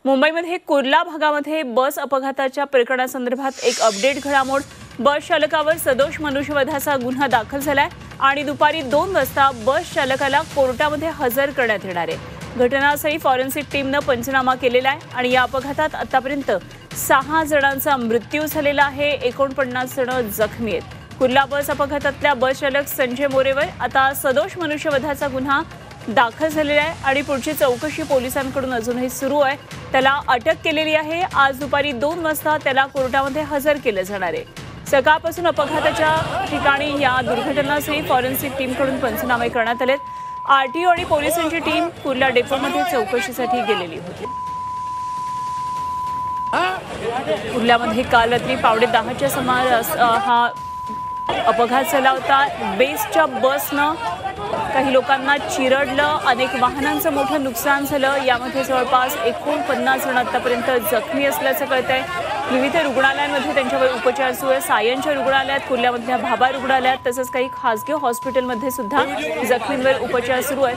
मुंबईमध्ये कुर्ला भागामध्ये बस अपघाताच्या प्रकरणासंदर्भात एक अपडेट घडामोड। बस चालकावर सदोष मनुष्यवधाचा गुन्हा दाखल झालाय आणि दुपारी 2 वाजता बस चालकाला कोर्टामध्ये हजर करण्यात येणार आहे। घटनास्थळी फॉरेन्सिक टीमने पंचनामा केलेला आहे आणि या अपघातात आतापर्यंत 6 जणांचा मृत्यू झालेला आहे, 49 जण जखमी आहेत। कुर्ला बस अपघातातल्या बस चालक संजय मोरेवर आता सदोष मनुष्यवधाचा गुन्हा दाखल झालेला आहे आणि पुढची चौकशी पोलिसांकडून अजूनही सुरू आहे। त्याला अटक केलेली आहे। आज दुपारी 2 वाजता त्याला कोर्टामध्ये हजर केले जाणार आहे। सकाळपासून अपघाताच्या ठिकाणी या दुर्घटनास्थळी फॉरेन्सिक टीमकडून पंचनामे करण्यात आलेत। आरटीओ आणि पोलिसांची टीम कुर्ला डेपोमध्ये चौकशीसाठी गेलेली होती। कुर्ल्यामध्ये काल रात्री 10:15च्या सुमारास हा अपघात झाला होता। बेस्टच्या बसनं काही लोकांना चिरडलं, अनेक वाहनांचं मोठं नुकसान झालं। यामध्ये जवळपास 49 जण आतापर्यंत जखमी असल्याचं कळतंय। विविध रुग्णालयांमध्ये त्यांच्यावर उपचार सुरू आहे। सायनच्या रुग्णालयात, कुर्ल्यामधल्या भाभा रुग्णालयात तसंच काही खासगी हॉस्पिटलमध्ये सुद्धा जखमींवर उपचार सुरू आहेत।